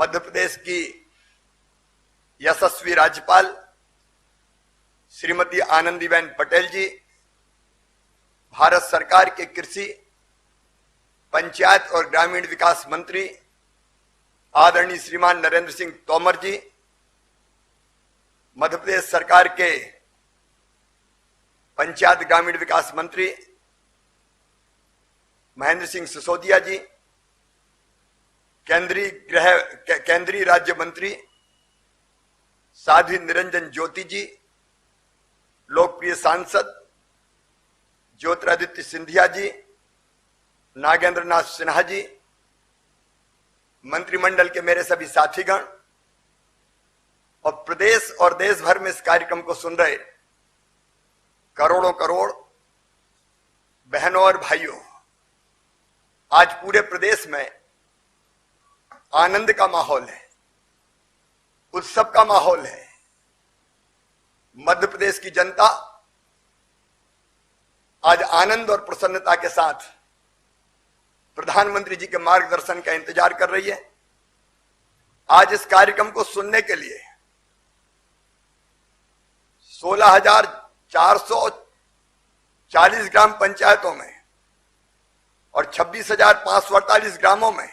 मध्य प्रदेश की यशस्वी राज्यपाल श्रीमती आनंदीबेन पटेल जी, भारत सरकार के कृषि, पंचायत और ग्रामीण विकास मंत्री आदरणीय श्रीमान नरेंद्र सिंह तोमर जी, मध्य प्रदेश सरकार के पंचायत ग्रामीण विकास मंत्री महेंद्र सिंह सिसोदिया जी, केंद्रीय राज्य मंत्री साध्वी निरंजन ज्योति जी, लोकप्रिय सांसद ज्योतिरादित्य सिंधिया जी, नागेंद्र नाथ सिन्हा जी, मंत्रिमंडल के मेरे सभी साथीगण और प्रदेश और देश भर में इस कार्यक्रम को सुन रहे करोड़ों करोड़ बहनों और भाइयों, आज पूरे प्रदेश में आनंद का माहौल है, उत्सव का माहौल है। मध्य प्रदेश की जनता आज आनंद और प्रसन्नता के साथ प्रधानमंत्री जी के मार्गदर्शन का इंतजार कर रही है। आज इस कार्यक्रम को सुनने के लिए 16,440 ग्राम पंचायतों में और 26,548 ग्रामों में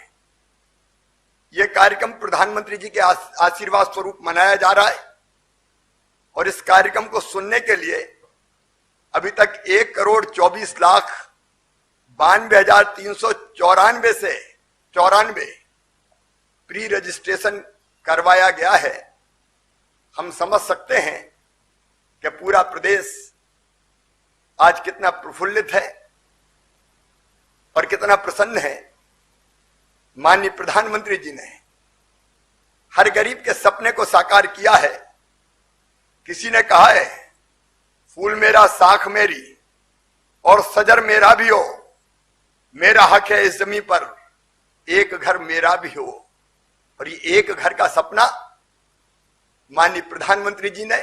यह कार्यक्रम प्रधानमंत्री जी के आशीर्वाद स्वरूप मनाया जा रहा है। और इस कार्यक्रम को सुनने के लिए अभी तक 1,24,92,394 से 94 प्री रजिस्ट्रेशन करवाया गया है। हम समझ सकते हैं कि पूरा प्रदेश आज कितना प्रफुल्लित है और कितना प्रसन्न है। माननीय प्रधानमंत्री जी ने हर गरीब के सपने को साकार किया है। किसी ने कहा है, फूल मेरा साख मेरी और सजर मेरा भी हो, मेरा हक है इस जमीन पर एक घर मेरा भी हो। और ये एक घर का सपना माननीय प्रधानमंत्री जी ने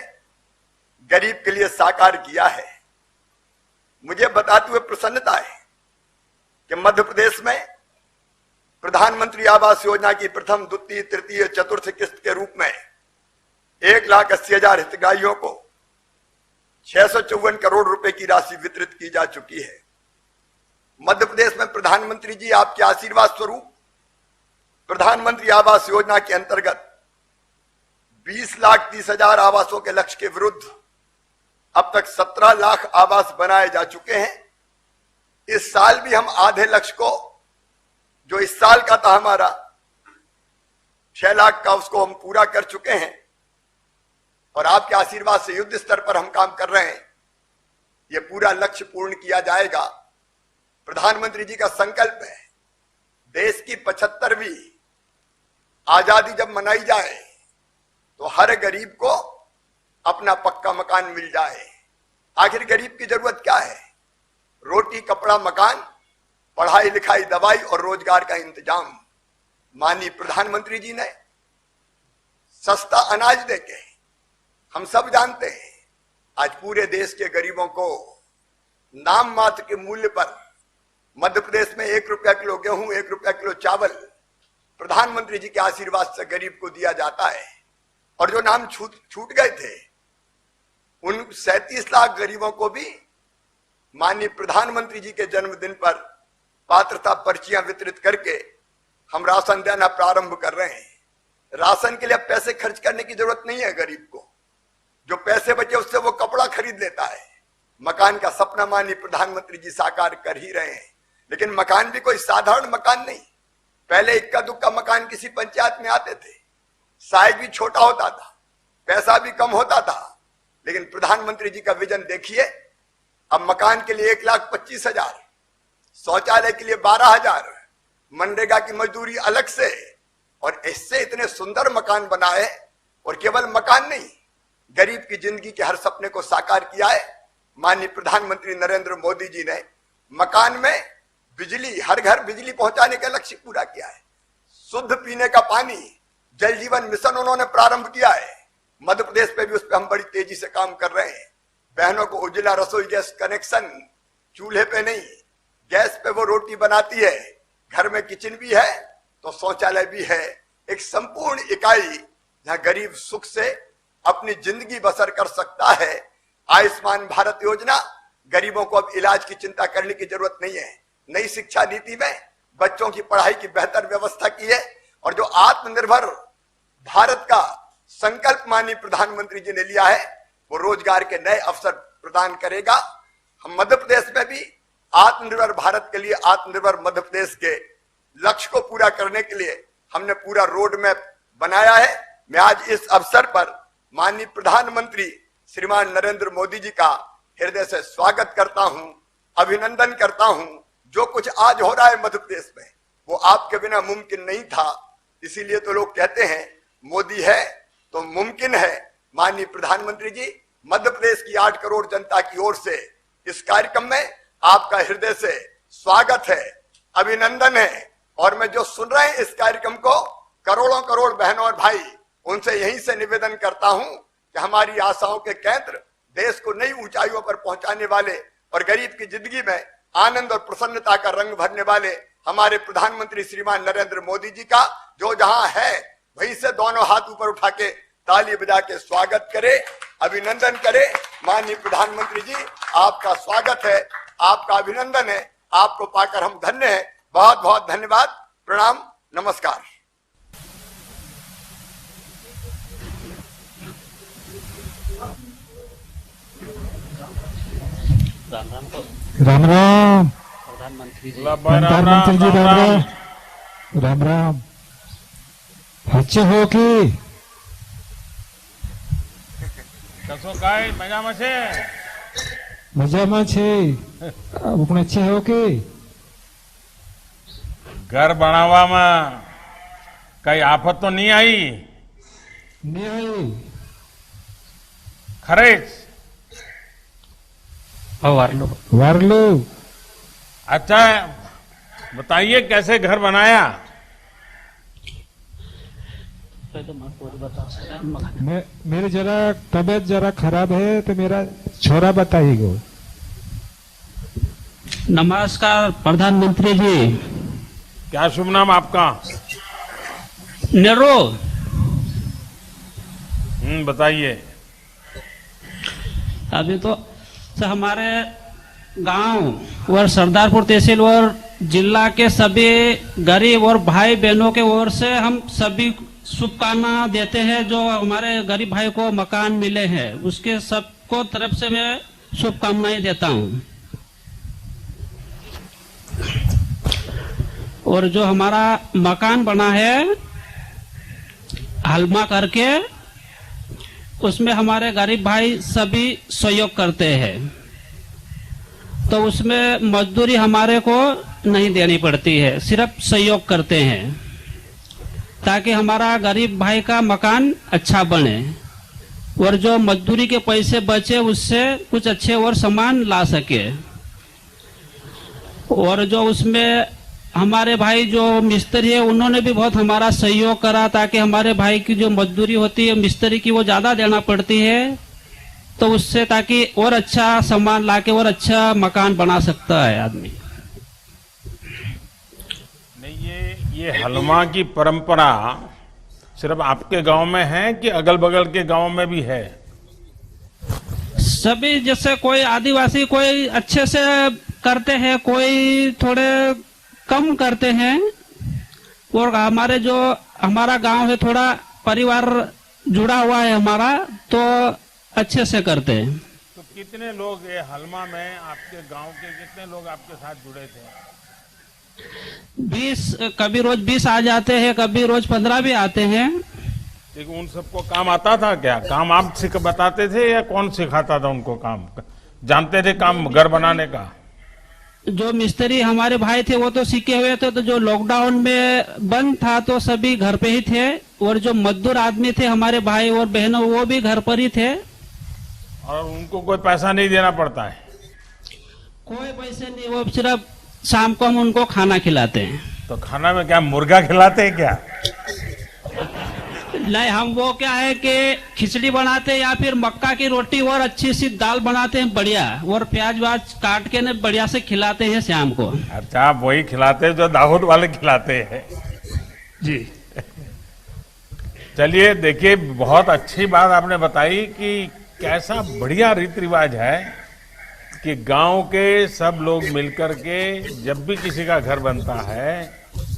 गरीब के लिए साकार किया है। मुझे बताते हुए प्रसन्नता है कि मध्य प्रदेश में प्रधानमंत्री आवास योजना की प्रथम, द्वितीय, तृतीय, चतुर्थ किस्त के रूप में 1,80,000 हितग्राहियों को 654 करोड़ रुपए की राशि वितरित की जा चुकी है। मध्य प्रदेश में प्रधानमंत्री जी आपके आशीर्वाद स्वरूप प्रधानमंत्री आवास योजना के अंतर्गत 20,30,000 आवासों के लक्ष्य के विरुद्ध अब तक 17 लाख आवास बनाए जा चुके हैं। इस साल भी हम आधे लक्ष्य को, जो इस साल का था हमारा 6 लाख का, उसको हम पूरा कर चुके हैं। और आपके आशीर्वाद से युद्ध स्तर पर हम काम कर रहे हैं। यह पूरा लक्ष्य पूर्ण किया जाएगा। प्रधानमंत्री जी का संकल्प है, देश की 75वीं आजादी जब मनाई जाए तो हर गरीब को अपना पक्का मकान मिल जाए। आखिर गरीब की जरूरत क्या है? रोटी, कपड़ा, मकान, पढ़ाई लिखाई, दवाई और रोजगार का इंतजाम। माननीय प्रधानमंत्री जी ने सस्ता अनाज देके, हम सब जानते हैं, आज पूरे देश के गरीबों को नाम मात्र के मूल्य पर मध्य प्रदेश में 1 रुपया किलो गेहूं, 1 रुपया किलो चावल प्रधानमंत्री जी के आशीर्वाद से गरीब को दिया जाता है। और जो नाम छूट गए थे, उन 37 लाख गरीबों को भी माननीय प्रधानमंत्री जी के जन्मदिन पर पात्रता पर्चियां वितरित करके हम राशन देना प्रारंभ कर रहे हैं। राशन के लिए पैसे खर्च करने की जरूरत नहीं है। गरीब को जो पैसे बचे उससे वो कपड़ा खरीद लेता है। मकान का सपना माननीय प्रधानमंत्री जी साकार कर ही रहे हैं। लेकिन मकान भी कोई साधारण मकान नहीं। पहले इक्का दुक्का मकान किसी पंचायत में आते थे, साइज भी छोटा होता था, पैसा भी कम होता था। लेकिन प्रधानमंत्री जी का विजन देखिए, अब मकान के लिए 1,25,000, शौचालय के लिए 12,000, मनरेगा की मजदूरी अलग से, और इससे इतने सुंदर मकान बनाए। और केवल मकान नहीं, गरीब की जिंदगी के हर सपने को साकार किया है। माननीय प्रधानमंत्री नरेंद्र मोदी जी ने मकान में बिजली, हर घर बिजली पहुंचाने का लक्ष्य पूरा किया है। शुद्ध पीने का पानी, जल जीवन मिशन उन्होंने प्रारंभ किया है। मध्य प्रदेश पे भी उस पर हम बड़ी तेजी से काम कर रहे हैं। बहनों को उज्ज्वला रसोई गैस कनेक्शन, चूल्हे पे नहीं, गैस पे वो रोटी बनाती है। घर में किचन भी है तो शौचालय भी है। एक संपूर्ण इकाई जहां गरीब सुख से अपनी जिंदगी बसर कर सकता है। आयुष्मान भारत योजना, गरीबों को अब इलाज की चिंता करने की जरूरत नहीं है। नई शिक्षा नीति में बच्चों की पढ़ाई की बेहतर व्यवस्था की है और जो आत्मनिर्भर भारत का संकल्प माननीय प्रधानमंत्री जी ने लिया है वो रोजगार के नए अवसर प्रदान करेगा। हम मध्य प्रदेश में भी आत्मनिर्भर भारत के लिए, आत्मनिर्भर मध्य प्रदेश के लक्ष्य को पूरा करने के लिए हमने पूरा रोड मैप बनाया है। मैं आज इस अवसर पर माननीय प्रधानमंत्री श्रीमान नरेंद्र मोदी जी का हृदय से स्वागत करता हूं, अभिनंदन करता हूं। जो कुछ आज हो रहा है मध्य प्रदेश में वो आपके बिना मुमकिन नहीं था। इसीलिए तो लोग कहते हैं मोदी है तो मुमकिन है। माननीय प्रधानमंत्री जी, मध्य प्रदेश की 8 करोड़ जनता की ओर से इस कार्यक्रम में आपका हृदय से स्वागत है, अभिनंदन है। और मैं जो सुन रहे हैं इस कार्यक्रम को, करोड़ों करोड़ बहनों और भाई, उनसे यहीं से निवेदन करता हूं कि हमारी आशाओं के केंद्र, देश को नई ऊंचाइयों पर पहुंचाने वाले और गरीब की जिंदगी में आनंद और प्रसन्नता का रंग भरने वाले हमारे प्रधानमंत्री श्रीमान नरेंद्र मोदी जी का जो जहां है वहीं से दोनों हाथ ऊपर उठा के ताली बजा के स्वागत करे, अभिनंदन करे। माननीय प्रधानमंत्री जी, आपका स्वागत है, आपका अभिनंदन है, आपको पाकर हम धन्य हैं। बहुत बहुत धन्यवाद, प्रणाम, नमस्कार। राम राम प्रधानमंत्री जी, प्रधानमंत्री जी, राम राम राम राम। अच्छे हो कि कसो काय मजाમાં છે? મજામાં છે આપણે अच्छे हो कि ઘર બનાવવામાં કઈ આફત તો નહીં આવી? नहीं खरेच? वारलो अच्छा, बताइए कैसे घर बनाया? मेरी जरा तबीयत जरा खराब है तो मेरा छोरा बताइएगा। नमस्कार प्रधानमंत्री जी। क्या शुभ नाम आपका? नेरो। बताइए। अभी तो हमारे गांव और सरदारपुर तहसील और जिला के सभी गरीब और भाई बहनों के ओर से हम सभी शुभकामना देते हैं। जो हमारे गरीब भाई को मकान मिले हैं उसके सबको तरफ से मैं शुभकामनाएं देता हूं। और जो हमारा मकान बना है हलमा करके, उसमें हमारे गरीब भाई सभी सहयोग करते हैं, तो उसमें मजदूरी हमारे को नहीं देनी पड़ती है, सिर्फ सहयोग करते हैं ताकि हमारा गरीब भाई का मकान अच्छा बने और जो मजदूरी के पैसे बचे उससे कुछ अच्छे और सामान ला सके। और जो उसमें हमारे भाई जो मिस्त्री है उन्होंने भी बहुत हमारा सहयोग करा ताकि हमारे भाई की जो मजदूरी होती है मिस्त्री की वो ज्यादा देना पड़ती है, तो उससे ताकि और अच्छा सामान लाके और अच्छा मकान बना सकता है आदमी। नहीं, ये हलमा की परंपरा सिर्फ आपके गांव में है कि अगल बगल के गांव में भी है? सभी, जैसे कोई आदिवासी कोई अच्छे से करते हैं, कोई थोड़े कम करते हैं, और हमारे जो हमारा गांव है थोड़ा परिवार जुड़ा हुआ है हमारा, तो अच्छे से करते हैं। तो कितने लोग ये हलमा में आपके गांव के कितने लोग आपके साथ जुड़े थे? 20, कभी रोज 20 आ जाते हैं, कभी रोज 15 भी आते हैं। लेकिन उन सबको काम आता था क्या? काम आप बताते थे या कौन सिखाता था उनको? काम जानते थे काम घर बनाने का? जो मिस्त्री हमारे भाई थे वो तो सीखे हुए थे, तो जो लॉकडाउन में बंद था तो सभी घर पे ही थे, और जो मजदूर आदमी थे हमारे भाई और बहनों वो भी घर पर ही थे। और उनको कोई पैसा नहीं देना पड़ता है? कोई पैसे नहीं, वो सिर्फ शाम को हम उनको खाना खिलाते हैं। तो खाना में क्या मुर्गा खिलाते हैं क्या? नहीं, हम वो क्या है कि खिचड़ी बनाते हैं या फिर मक्का की रोटी और अच्छी सी दाल बनाते हैं बढ़िया, और प्याज व्याज काट के न बढ़िया से खिलाते हैं शाम को। अच्छा, आप वही खिलाते हैं जो दाऊद वाले खिलाते हैं? जी। चलिए देखिए, बहुत अच्छी बात आपने बताई कि कैसा बढ़िया रीति रिवाज है कि गांव के सब लोग मिलकर के जब भी किसी का घर बनता है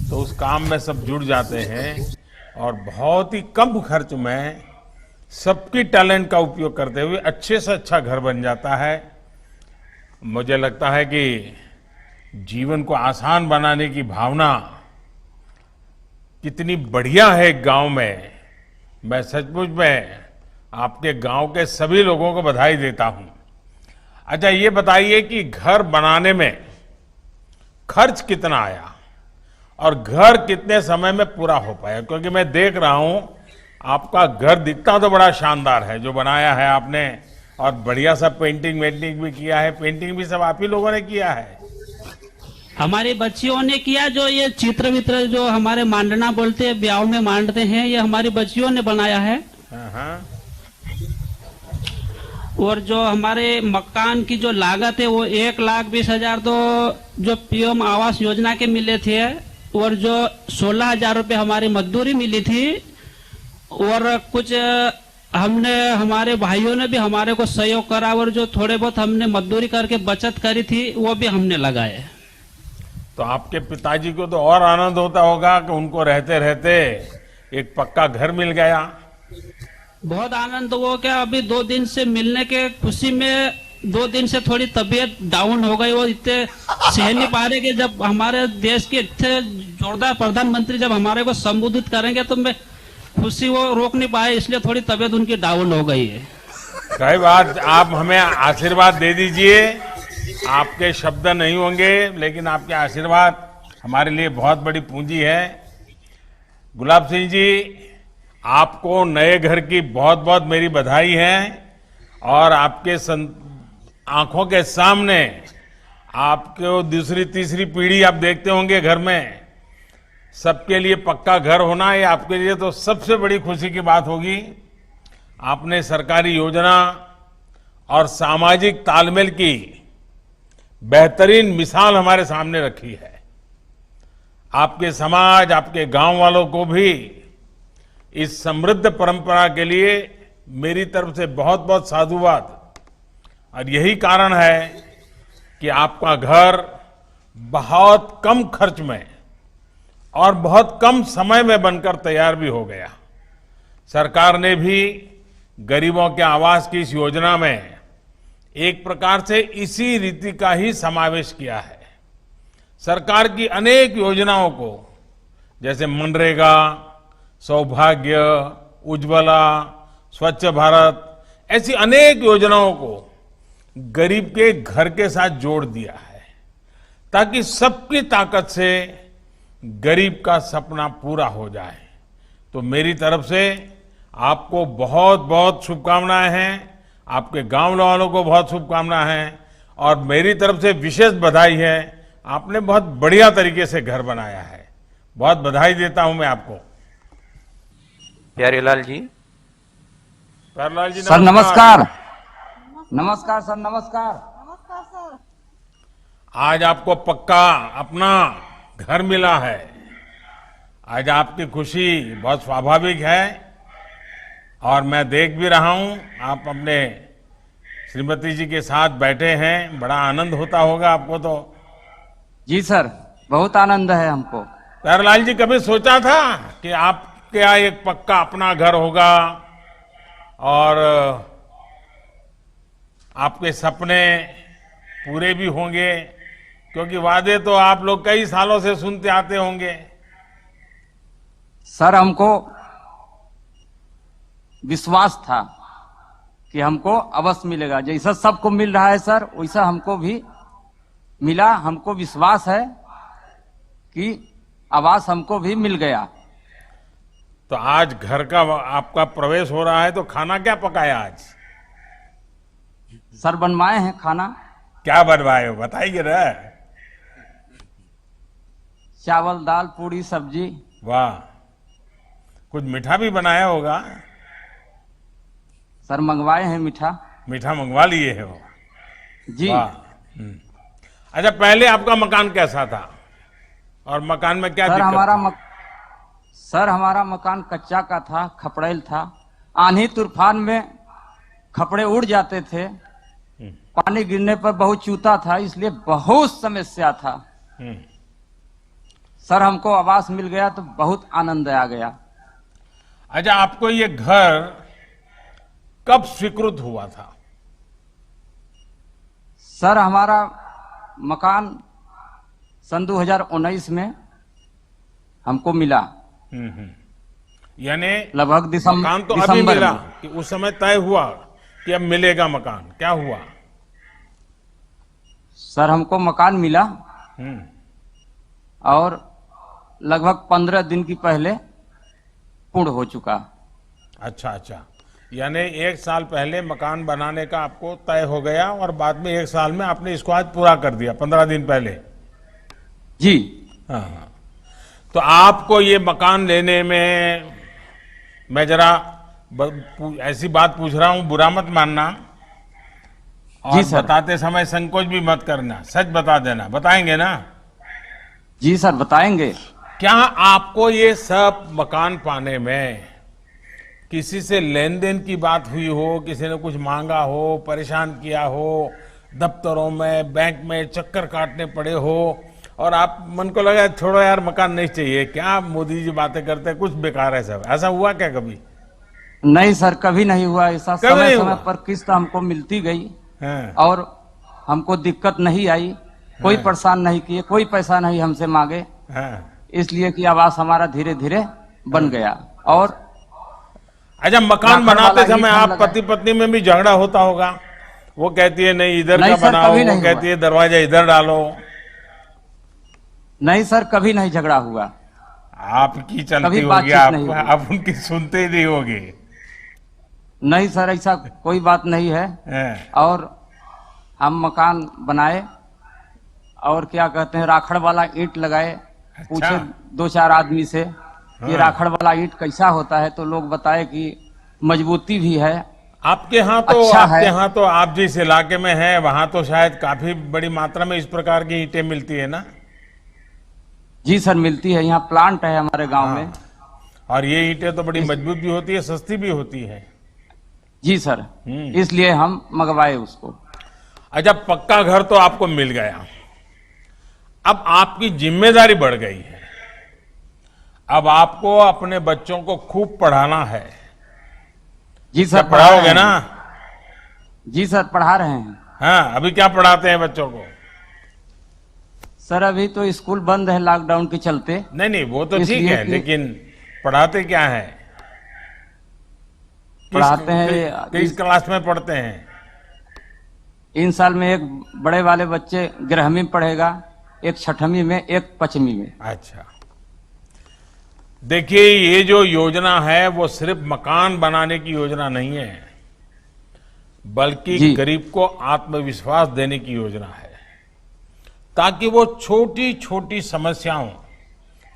तो उस काम में सब जुड़ जाते हैं और बहुत ही कम खर्च में सबकी टैलेंट का उपयोग करते हुए अच्छे से अच्छा घर बन जाता है। मुझे लगता है कि जीवन को आसान बनाने की भावना कितनी बढ़िया है गांव में। मैं सचमुच में आपके गांव के सभी लोगों को बधाई देता हूं। अच्छा, ये बताइए कि घर बनाने में खर्च कितना आया और घर कितने समय में पूरा हो पाया? क्योंकि मैं देख रहा हूं आपका घर दिखता तो बड़ा शानदार है जो बनाया है आपने, और बढ़िया सा पेंटिंग वेंटिंग भी किया है। पेंटिंग भी सब आप ही लोगों ने किया है? हमारी बच्चियों ने किया। जो ये चित्र वित्र जो हमारे मांडना बोलते हैं, ब्याह में मांडते हैं, ये हमारी बच्चियों ने बनाया है। हाँ। और जो हमारे मकान की जो लागत है वो 1,20,000 तो जो पीएम आवास योजना के मिले थे, और जो 16,000 रुपये हमारी मजदूरी मिली थी, और कुछ हमने हमारे भाइयों ने भी हमारे को सहयोग करा, और जो थोड़े बहुत हमने मजदूरी करके बचत करी थी वो भी हमने लगाए। तो आपके पिताजी को तो और आनंद होता होगा कि उनको रहते रहते एक पक्का घर मिल गया। बहुत आनंद वो क्या, अभी 2 दिन से मिलने के खुशी में 2 दिन से थोड़ी तबीयत डाउन हो गई। वो इतने सह नहीं पा रहे कि जब हमारे देश के इतने जोरदार प्रधानमंत्री जब हमारे को संबोधित करेंगे तो मैं खुशी वो रोक नहीं पाए, इसलिए थोड़ी तबीयत उनकी डाउन हो गई है। कई बात आप हमें आशीर्वाद दे दीजिए। आपके शब्द नहीं होंगे लेकिन आपके आशीर्वाद हमारे लिए बहुत बड़ी पूंजी है। गुलाब सिंह जी, आपको नए घर की बहुत बहुत मेरी बधाई है, और आपके आंखों के सामने आपको दूसरी तीसरी पीढ़ी आप देखते होंगे घर में। सबके लिए पक्का घर होना ये आपके लिए तो सबसे बड़ी खुशी की बात होगी। आपने सरकारी योजना और सामाजिक तालमेल की बेहतरीन मिसाल हमारे सामने रखी है। आपके समाज, आपके गांव वालों को भी इस समृद्ध परंपरा के लिए मेरी तरफ से बहुत बहुत साधुवाद। और यही कारण है कि आपका घर बहुत कम खर्च में और बहुत कम समय में बनकर तैयार भी हो गया। सरकार ने भी गरीबों के आवास की इस योजना में एक प्रकार से इसी रीति का ही समावेश किया है। सरकार की अनेक योजनाओं को, जैसे मनरेगा, सौभाग्य, उज्ज्वला, स्वच्छ भारत, ऐसी अनेक योजनाओं को गरीब के घर के साथ जोड़ दिया है, ताकि सबकी ताकत से गरीब का सपना पूरा हो जाए। तो मेरी तरफ से आपको बहुत बहुत शुभकामनाएं हैं, आपके गांव वालों को बहुत शुभकामनाएं हैं, और मेरी तरफ से विशेष बधाई है। आपने बहुत बढ़िया तरीके से घर बनाया है। बहुत बधाई देता हूं मैं आपको। प्यारेलाल जी। प्यारेलाल जी सर नमस्कार। नमस्कार सर, नमस्कार। आज आपको पक्का अपना घर मिला है। आज आपकी खुशी बहुत स्वाभाविक है, और मैं देख भी रहा हूं आप अपने श्रीमती जी के साथ बैठे हैं। बड़ा आनंद होता होगा आपको तो। जी सर, बहुत आनंद है हमको। प्यारेलाल जी, कभी सोचा था कि आपके यहाँ एक पक्का अपना घर होगा और आपके सपने पूरे भी होंगे? क्योंकि वादे तो आप लोग कई सालों से सुनते आते होंगे। सर हमको विश्वास था कि हमको अवश्य मिलेगा। जैसा सबको मिल रहा है सर, वैसा हमको भी मिला। हमको विश्वास है कि आवास हमको भी मिल गया। तो आज घर का आपका प्रवेश हो रहा है, तो खाना क्या पकाया आज? सर बनवाए हैं खाना। क्या बनवाए हो बताइए ना। चावल, दाल, पूरी, सब्जी। वाह, कुछ मीठा भी बनाया होगा? सर मंगवाए हैं मीठा। मीठा मंगवा लिए हो? जी। वाह। अच्छा, पहले आपका मकान कैसा था और मकान में क्या सर दिक्कत हमारा थी? सर हमारा मकान कच्चा का था, खपड़ेल था। आंधी तूफान में खपड़े उड़ जाते थे, पानी गिरने पर बहुत चूता था, इसलिए बहुत समस्या था। सर हमको आवास मिल गया तो बहुत आनंद आ गया। अच्छा, आपको ये घर कब स्वीकृत हुआ था? सर हमारा मकान सन 2019 में हमको मिला। यानी लगभग मकान तो अभी दिसंबर मिला में। कि उस समय तय हुआ कि अब मिलेगा मकान? क्या हुआ? सर हमको मकान मिला और लगभग 15 दिन की पहले पूर्ण हो चुका। अच्छा अच्छा, यानी 1 साल पहले मकान बनाने का आपको तय हो गया और बाद में 1 साल में आपने इसको आज पूरा कर दिया, 15 दिन पहले। जी हाँ हाँ। तो आपको ये मकान लेने में, मैं जरा ऐसी बात पूछ रहा हूं, बुरा मत मानना और जी सर। बताते समय संकोच भी मत करना, सच बता देना। बताएंगे ना? जी सर बताएंगे। क्या आपको ये सब मकान पाने में किसी से लेन देन की बात हुई हो, किसी ने कुछ मांगा हो, परेशान किया हो, दफ्तरों में, बैंक में चक्कर काटने पड़े हो और आप मन को लगा छोड़ो यार मकान नहीं चाहिए, क्या मोदी जी बातें करते हैं, कुछ बेकार है सब, ऐसा हुआ क्या कभी? नहीं सर कभी नहीं हुआ ऐसा। कभी समय नहीं समय हुआ? पर किस्त हमको मिलती गई हाँ, और हमको दिक्कत नहीं आई, कोई परेशान नहीं किए, कोई पैसा नहीं हमसे मांगे, हाँ। इसलिए कि आवास हमारा धीरे धीरे बन गया। और अच्छा, मकान राखड़ बनाते वाला समय ईंट हम आप लगाए। पति पत्नी में भी झगड़ा होता होगा? वो कहती है नहीं इधर नहीं का सर, बनाओ, कभी वो नहीं कहती हुआ। है दरवाजा इधर डालो। नहीं सर कभी नहीं झगड़ा हुआ। आपकी चलती कभी होगी, बातचीत नहीं हुई। आप उनकी सुनते ही नहीं होगी। नहीं सर ऐसा कोई बात नहीं है। हाँ, और हम मकान बनाए और क्या कहते हैं राखड़ वाला ईंट लगाए। पूछे 2-4 आदमी से कि राखड़ वाला ईंट कैसा होता है, तो लोग बताए कि मजबूती भी है। आपके यहाँ तो अच्छा आपके है। यहाँ तो आप जिस इलाके में हैं वहां तो शायद काफी बड़ी मात्रा में इस प्रकार की ईंटें मिलती है ना? जी सर मिलती है, यहाँ प्लांट है हमारे गांव में। और ये ईंटें तो बड़ी मजबूत भी होती है, सस्ती भी होती है। जी सर इसलिए हम मंगवाए उसको। अच्छा, पक्का घर तो आपको मिल गया, अब आपकी जिम्मेदारी बढ़ गई है। अब आपको अपने बच्चों को खूब पढ़ाना है। जी सर क्या पढ़ाओगे ना? जी सर पढ़ा रहे हैं। हाँ, अभी क्या पढ़ाते हैं बच्चों को? सर अभी तो स्कूल बंद है लॉकडाउन के चलते। नहीं नहीं, वो तो ठीक इसलिए है, कि- लेकिन पढ़ाते क्या है? पढ़ाते हैं किस क्लास में पढ़ते हैं? इन साल में एक बड़े वाले बच्चे 11वीं में पढ़ेगा, एक 6वीं में, एक 5वीं में। अच्छा, देखिए ये जो योजना है वो सिर्फ मकान बनाने की योजना नहीं है, बल्कि जी। गरीब को आत्मविश्वास देने की योजना है, ताकि वो छोटी छोटी समस्याओं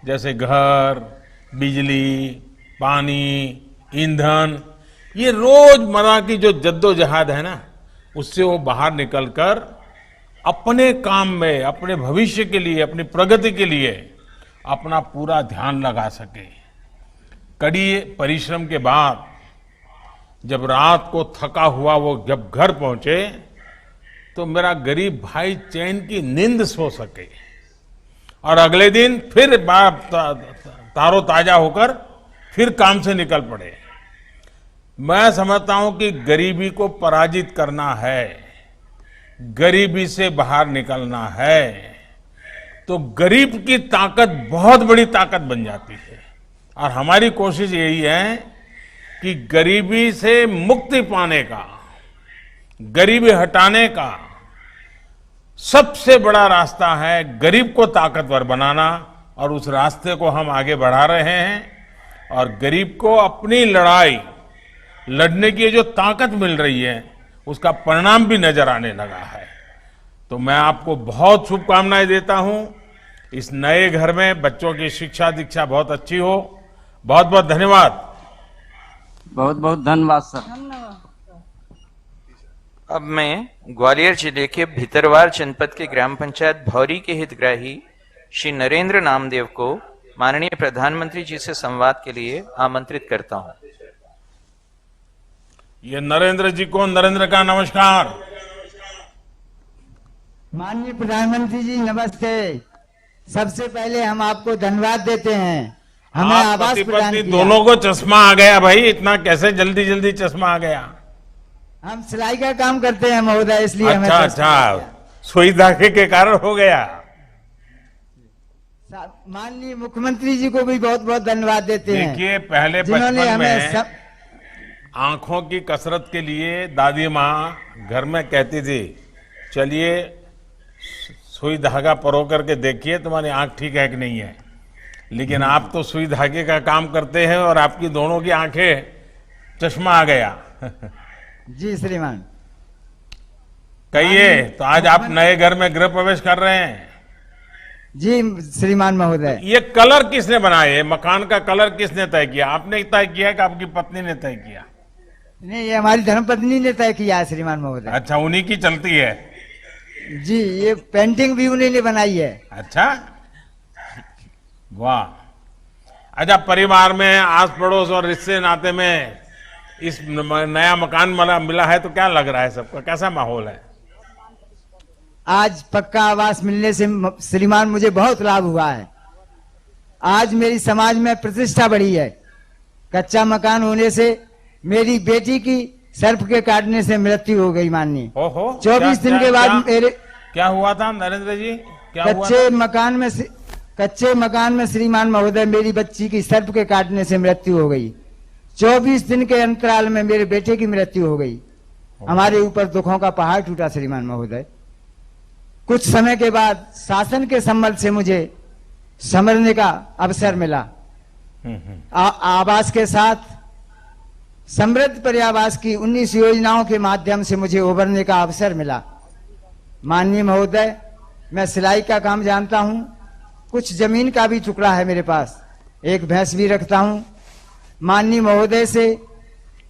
जैसे घर, बिजली, पानी, ईंधन, ये रोजमर्रा की जो जद्दोजहद है ना, उससे वो बाहर निकलकर अपने काम में, अपने भविष्य के लिए, अपनी प्रगति के लिए अपना पूरा ध्यान लगा सके। कड़ी परिश्रम के बाद जब रात को थका हुआ वो जब घर पहुंचे तो मेरा गरीब भाई चैन की नींद सो सके और अगले दिन फिर तारो ताजा होकर फिर काम से निकल पड़े। मैं समझता हूं कि गरीबी को पराजित करना है, गरीबी से बाहर निकलना है, तो गरीब की ताकत बहुत बड़ी ताकत बन जाती है। और हमारी कोशिश यही है कि गरीबी से मुक्ति पाने का, गरीबी हटाने का सबसे बड़ा रास्ता है गरीब को ताकतवर बनाना, और उस रास्ते को हम आगे बढ़ा रहे हैं। और गरीब को अपनी लड़ाई लड़ने की जो ताकत मिल रही है उसका परिणाम भी नजर आने लगा है। तो मैं आपको बहुत शुभकामनाएं देता हूं। इस नए घर में बच्चों की शिक्षा दीक्षा बहुत अच्छी हो। बहुत बहुत धन्यवाद। बहुत बहुत धन्यवाद सर। अब मैं ग्वालियर जिले के भितरवार जनपद के ग्राम पंचायत भौरी के हितग्राही श्री नरेंद्र नामदेव को माननीय प्रधानमंत्री जी से संवाद के लिए आमंत्रित करता हूं। ये नरेंद्र जी को नरेंद्र का नमस्कार। माननीय प्रधानमंत्री जी नमस्ते। सबसे पहले हम आपको धन्यवाद देते हैं, हमें आप आवास पति प्रदान पत्नी किया। दोनों को चश्मा आ गया भाई, इतना कैसे जल्दी जल्दी चश्मा आ गया? हम सिलाई का काम करते हैं महोदय, इसलिए हमें अच्छा चश्मा आ गया। सुई धागे के कारण हो गया। माननीय मुख्यमंत्री जी को भी बहुत बहुत धन्यवाद देते हैं, देखिए पहले जिन्होंने बचपन हमें में आंखों की कसरत के लिए दादी माँ घर में कहती थी, चलिए सुई धागा परो करके देखिए तुम्हारी आंख ठीक है कि नहीं है। लेकिन आप तो सुई धागे का काम करते हैं और आपकी दोनों की आंखें चश्मा आ गया। जी श्रीमान। कहिए, तो आज आप नए घर में गृह प्रवेश कर रहे हैं? जी श्रीमान महोदय। ये कलर किसने बनाए? मकान का कलर किसने तय किया? आपने तय किया कि आपकी पत्नी ने तय किया? नहीं, ये हमारी धर्मपत्नी ने तय किया है श्रीमान महोदय। अच्छा, उन्हीं की चलती है। जी, ये पेंटिंग भी उन्हीं ने बनाई है। अच्छा, वाह। अच्छा, परिवार में आस पड़ोस और रिश्ते नाते में इस नया मकान मिला है तो क्या लग रहा है सबका? कैसा माहौल है? आज पक्का आवास मिलने से श्रीमान मुझे बहुत लाभ हुआ है। आज मेरी समाज में प्रतिष्ठा बढ़ी है। कच्चा मकान होने से मेरी बेटी की सर्प के काटने से मृत्यु हो गई माननीय। ओहो, 24 दिन के बाद मेरे क्या हुआ था नरेंद्र जी? क्या हुआ था? कच्चे मकान में श्रीमान महोदय मेरी बच्ची की सर्प के काटने से मृत्यु हो गई। 24 दिन के अंतराल में मेरे बेटे की मृत्यु हो गई। हमारे ऊपर दुखों का पहाड़ टूटा श्रीमान महोदय। कुछ समय के बाद शासन के संबल से मुझे समरने का अवसर मिला। आवास के साथ समृद्ध पर्यावास की 19 योजनाओं के माध्यम से मुझे उभरने का अवसर मिला। माननीय महोदय, मैं सिलाई का काम जानता हूं, कुछ जमीन का भी टुकड़ा है मेरे पास, एक भैंस भी रखता हूं। माननीय महोदय से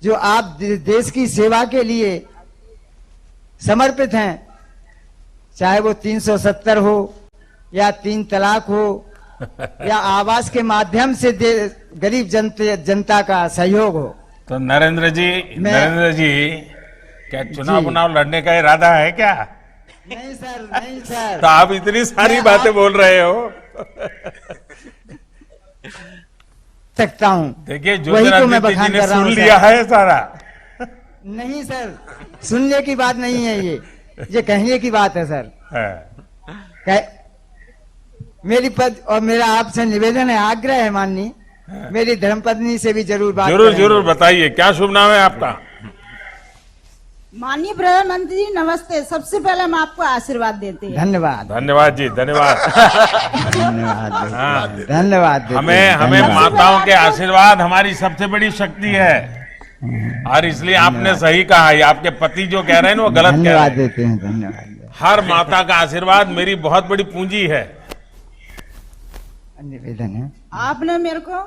जो आप देश की सेवा के लिए समर्पित हैं, चाहे वो 370 हो या 3 तलाक हो या आवास के माध्यम से गरीब जनता का सहयोग हो। तो नरेंद्र जी क्या चुनाव लड़ने का इरादा है क्या? नहीं सर, नहीं सर। तो आप इतनी सारी बातें बोल रहे हो। सकता हूं। देखिए, वही तो मैं ज्योतिरादित्य जी बखान ने कर रहा सुन हूं लिया है सारा। नहीं सर, सुनने की बात नहीं है, ये कहने की बात है सर। मेरी पद और मेरा आपसे निवेदन है, आग्रह है माननीय, मेरी धर्मपत्नी से भी जरूर बात जरूर करेंगे। जरूर बताइए, क्या शुभ नाम है आपका? माननीय प्रधानमंत्री जी नमस्ते। सबसे पहले हम आपको आशीर्वाद देते हैं। धन्यवाद। धन्यवाद जी, धन्यवाद। धन्यवाद। हाँ। धन्यवाद। हमें माताओं के आशीर्वाद हमारी सबसे बड़ी शक्ति है, और इसलिए आपने सही कहा। ये आपके पति जो कह रहे हैं ना, वो गलत कह रहे धन्यवाद हैं। देते हैं। धन्यवाद। हर माता का आशीर्वाद मेरी बहुत बड़ी पूंजी है। निवेदन है, आपने मेरे को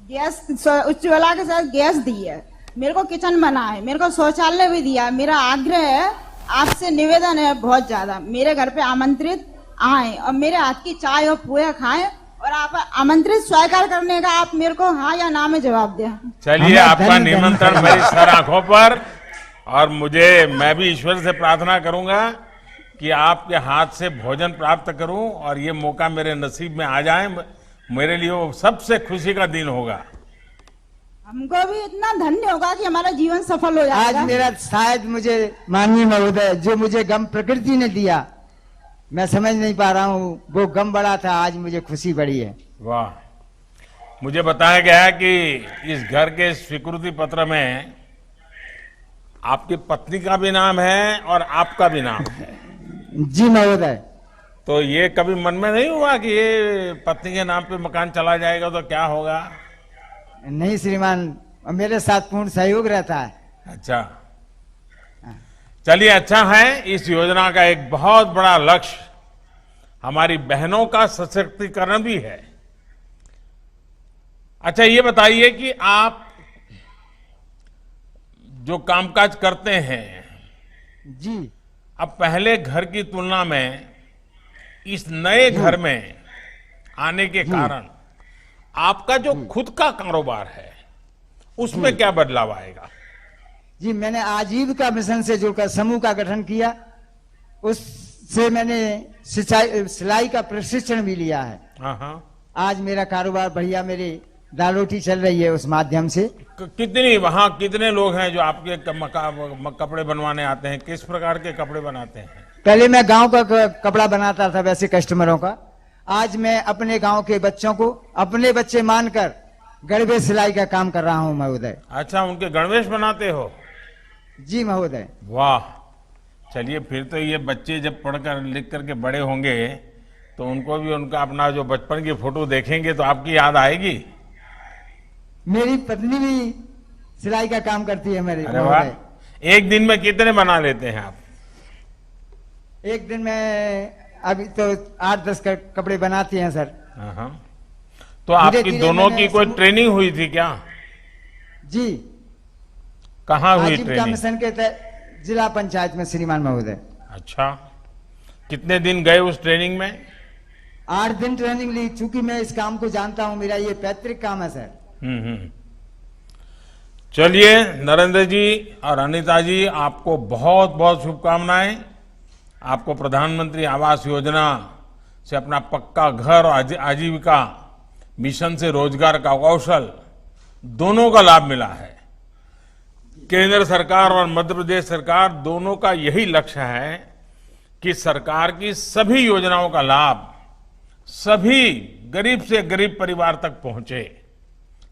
गैस, उज्ज्वला के साथ गैस दी है, मेरे को किचन बना है, मेरे को शौचालय भी दिया। मेरा आग्रह है, आपसे निवेदन है बहुत ज्यादा, मेरे घर पे आमंत्रित आए और मेरे हाथ की चाय और पोहे खाएं, और आप आमंत्रित स्वीकार करने का आप मेरे को हाँ या ना में जवाब दें। चलिए, आपका निमंत्रण मेरी सर आंखों पर, और मैं भी ईश्वर से प्रार्थना करूंगा कि आपके हाथ से भोजन प्राप्त करूं और ये मौका मेरे नसीब में आ जाए। मेरे लिए वो सबसे खुशी का दिन होगा। हमको भी इतना धन्य होगा कि हमारा जीवन सफल हो जाएगा। आज मेरा शायद मुझे माननीय महोदय जो मुझे गम प्रकृति ने दिया, मैं समझ नहीं पा रहा हूँ, वो गम बड़ा था, आज मुझे खुशी बड़ी है। वाह। मुझे बताया गया है कि इस घर के स्वीकृति पत्र में आपकी पत्नी का भी नाम है और आपका भी नाम है। जी महोदय। तो ये कभी मन में नहीं हुआ कि ये पत्नी के नाम पे मकान चला जाएगा तो क्या होगा? नहीं श्रीमान, मेरे साथ पूर्ण सहयोग रहता है। अच्छा, चलिए, अच्छा है। इस योजना का एक बहुत बड़ा लक्ष्य हमारी बहनों का सशक्तिकरण भी है। अच्छा, ये बताइए कि आप जो कामकाज करते हैं, जी, अब पहले घर की तुलना में इस नए घर में आने के कारण आपका जो खुद का कारोबार है उसमें क्या बदलाव आएगा? जी, मैंने आजीविका मिशन से जुड़कर समूह का गठन किया। उससे मैंने सिलाई का प्रशिक्षण भी लिया है। हाँ हाँ। आज मेरा कारोबार बढ़िया, मेरी दाल रोटी चल रही है उस माध्यम से। कितनी वहाँ कितने लोग हैं जो आपके कपड़े बनवाने आते हैं? किस प्रकार के कपड़े बनाते हैं? पहले मैं गांव का कपड़ा बनाता था वैसे कस्टमरों का। आज मैं अपने गांव के बच्चों को अपने बच्चे मानकर गणवेश सिलाई का काम कर रहा हूं महोदय। अच्छा, उनके गणवेश बनाते हो? जी महोदय। वाह, चलिए फिर तो ये बच्चे जब पढ़कर लिख करके बड़े होंगे तो उनको भी उनका अपना जो बचपन की फोटो देखेंगे तो आपकी याद आएगी। मेरी पत्नी भी सिलाई का काम करती है मेरी। अरे वाह, एक दिन में कितने बना लेते हैं आप? एक दिन में अभी तो 8-10 कपड़े बनाती हैं सर। हाँ। तो आपकी दोनों की कोई ट्रेनिंग हुई थी क्या? जी। कहाँ हुई आजीविका ट्रेनिंग? मिशन के तहत जिला पंचायत में श्रीमान महोदय। अच्छा, कितने दिन गए उस ट्रेनिंग में? 8 दिन ट्रेनिंग ली। चूंकि मैं इस काम को जानता हूं, मेरा ये पैतृक काम है सर। चलिए नरेंद्र जी और अनीता जी, आपको बहुत बहुत शुभकामनाएं। आपको प्रधानमंत्री आवास योजना से अपना पक्का घर और आजीविका मिशन से रोजगार का कौशल दोनों का लाभ मिला है। केंद्र सरकार और मध्य प्रदेश सरकार दोनों का यही लक्ष्य है कि सरकार की सभी योजनाओं का लाभ सभी गरीब से गरीब परिवार तक पहुंचे,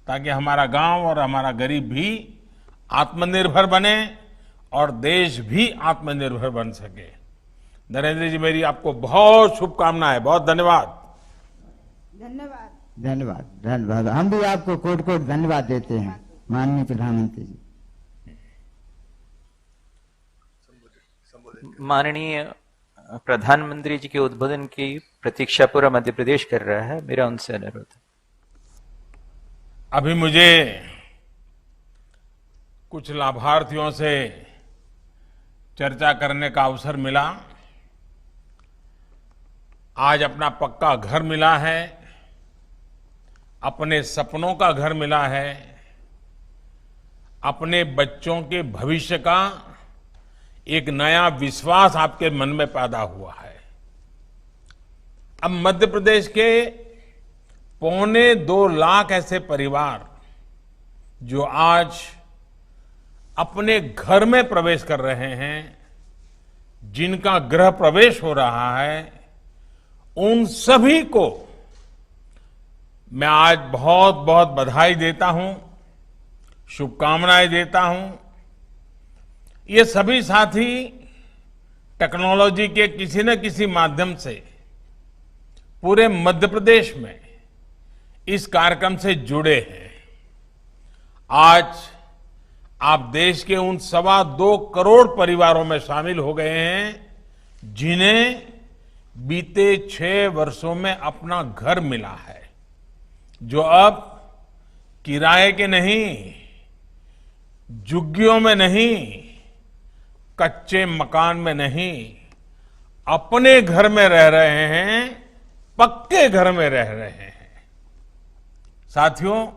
ताकि हमारा गांव और हमारा गरीब भी आत्मनिर्भर बने और देश भी आत्मनिर्भर बन सके। नरेंद्र जी, मेरी आपको बहुत शुभकामनाएं। बहुत धन्यवाद। धन्यवाद। धन्यवाद धन्यवाद। हम भी आपको कोट कोट धन्यवाद देते हैं माननीय प्रधानमंत्री जी। माननीय प्रधानमंत्री जी के उद्बोधन की प्रतीक्षा पूरा मध्य प्रदेश कर रहा है। मेरा उनसे अनुरोध है। अभी मुझे कुछ लाभार्थियों से चर्चा करने का अवसर मिला। आज अपना पक्का घर मिला है, अपने सपनों का घर मिला है, अपने बच्चों के भविष्य का एक नया विश्वास आपके मन में पैदा हुआ है। अब मध्य प्रदेश के 2.25 लाख ऐसे परिवार जो आज अपने घर में प्रवेश कर रहे हैं, जिनका गृह प्रवेश हो रहा है, उन सभी को मैं आज बहुत बहुत बधाई देता हूं, शुभकामनाएं देता हूं। ये सभी साथी टेक्नोलॉजी के किसी न किसी माध्यम से पूरे मध्य प्रदेश में इस कार्यक्रम से जुड़े हैं। आज आप देश के उन 2.25 करोड़ परिवारों में शामिल हो गए हैं जिन्हें बीते 6 वर्षों में अपना घर मिला है, जो अब किराए के नहीं, झुग्गियों में नहीं, कच्चे मकान में नहीं, अपने घर में रह रहे हैं, पक्के घर में रह रहे हैं। साथियों,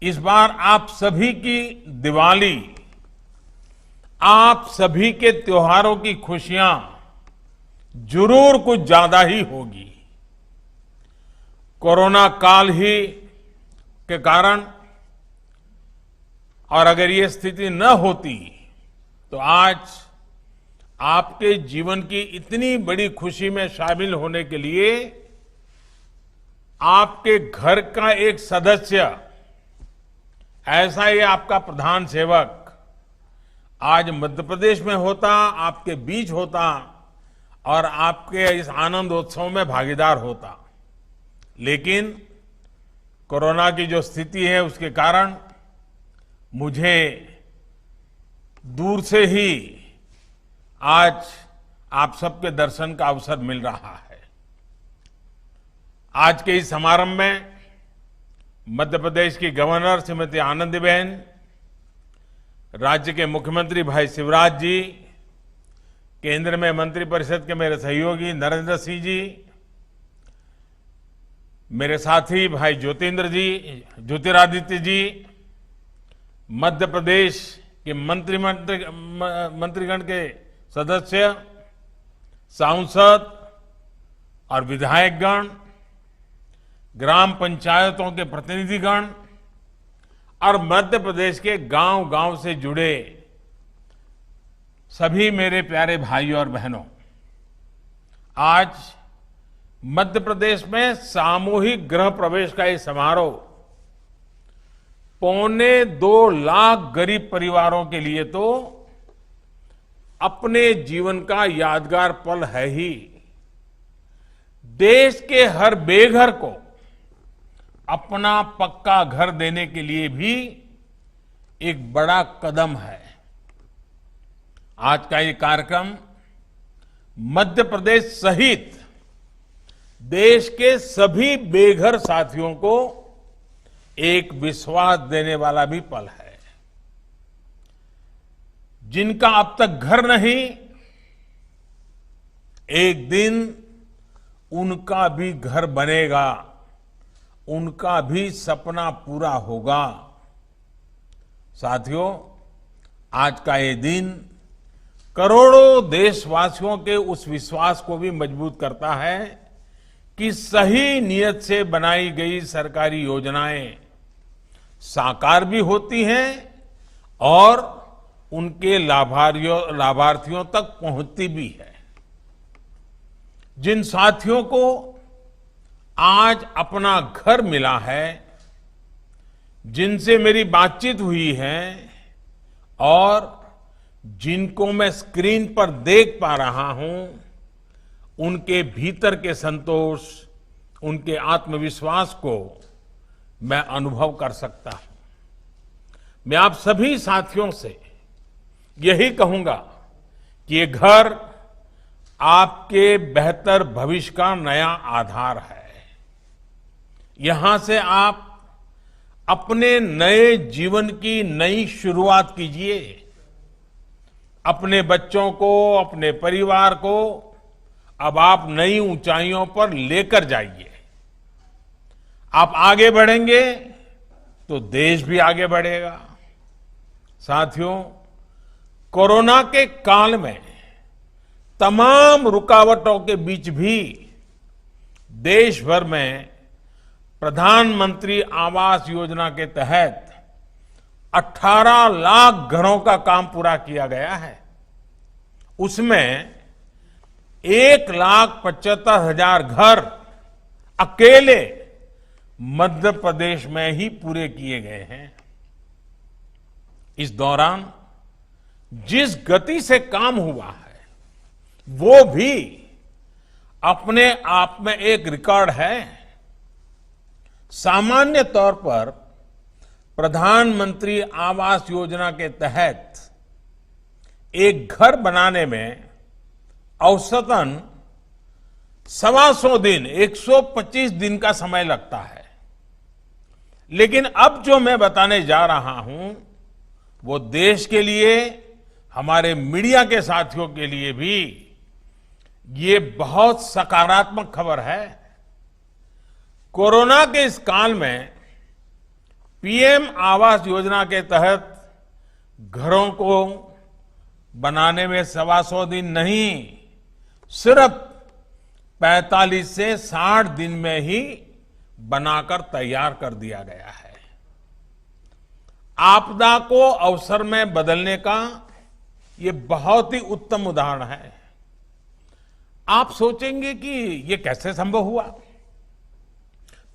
इस बार आप सभी की दिवाली, आप सभी के त्योहारों की खुशियां जरूर कुछ ज्यादा ही होगी। कोरोना काल ही के कारण और अगर ये स्थिति न होती तो आज आपके जीवन की इतनी बड़ी खुशी में शामिल होने के लिए आपके घर का एक सदस्य, ऐसा ही आपका प्रधान सेवक आज मध्य प्रदेश में होता, आपके बीच होता और आपके इस आनंदोत्सव में भागीदार होता। लेकिन कोरोना की जो स्थिति है उसके कारण मुझे दूर से ही आज आप सबके दर्शन का अवसर मिल रहा है। आज के इस समारंभ में मध्य प्रदेश की गवर्नर श्रीमती आनंदीबेन, राज्य के मुख्यमंत्री भाई शिवराज जी, केंद्र में मंत्रिपरिषद के मेरे सहयोगी नरेंद्र सिंह जी, मेरे साथी भाई ज्योतिन्द्र जी, ज्योतिरादित्य जी, मध्य प्रदेश के मंत्रीगण के सदस्य, सांसद और विधायकगण, ग्राम पंचायतों के प्रतिनिधिगण और मध्य प्रदेश के गांव-गांव से जुड़े सभी मेरे प्यारे भाइयों और बहनों, आज मध्य प्रदेश में सामूहिक गृह प्रवेश का ये समारोह 2.25 लाख गरीब परिवारों के लिए तो अपने जीवन का यादगार पल है ही, देश के हर बेघर को अपना पक्का घर देने के लिए भी एक बड़ा कदम है। आज का ये कार्यक्रम मध्य प्रदेश सहित देश के सभी बेघर साथियों को एक विश्वास देने वाला भी पल है। जिनका अब तक घर नहीं, एक दिन उनका भी घर बनेगा, उनका भी सपना पूरा होगा। साथियों, आज का ये दिन करोड़ों देशवासियों के उस विश्वास को भी मजबूत करता है कि सही नियत से बनाई गई सरकारी योजनाएं साकार भी होती हैं और उनके लाभार्थियों तक पहुंचती भी है। जिन साथियों को आज अपना घर मिला है, जिनसे मेरी बातचीत हुई है और जिनको मैं स्क्रीन पर देख पा रहा हूं, उनके भीतर के संतोष, उनके आत्मविश्वास को मैं अनुभव कर सकता हूं। मैं आप सभी साथियों से यही कहूंगा कि ये घर आपके बेहतर भविष्य का नया आधार है। यहां से आप अपने नए जीवन की नई शुरुआत कीजिए। अपने बच्चों को, अपने परिवार को अब आप नई ऊंचाइयों पर लेकर जाइए। आप आगे बढ़ेंगे तो देश भी आगे बढ़ेगा। साथियों, कोरोना के काल में तमाम रुकावटों के बीच भी देश भर में प्रधानमंत्री आवास योजना के तहत 18 लाख घरों का काम पूरा किया गया है। उसमें 1,75,000 घर अकेले मध्य प्रदेश में ही पूरे किए गए हैं। इस दौरान जिस गति से काम हुआ है, वो भी अपने आप में एक रिकॉर्ड है। सामान्य तौर पर प्रधानमंत्री आवास योजना के तहत एक घर बनाने में औसतन 125 दिन, 125 दिन का समय लगता है। लेकिन अब जो मैं बताने जा रहा हूं, वो देश के लिए, हमारे मीडिया के साथियों के लिए भी ये बहुत सकारात्मक खबर है। कोरोना के इस काल में पीएम आवास योजना के तहत घरों को बनाने में 125 दिन नहीं, सिर्फ 45 से 60 दिन में ही बनाकर तैयार कर दिया गया है। आपदा को अवसर में बदलने का ये बहुत ही उत्तम उदाहरण है। आप सोचेंगे कि ये कैसे संभव हुआ?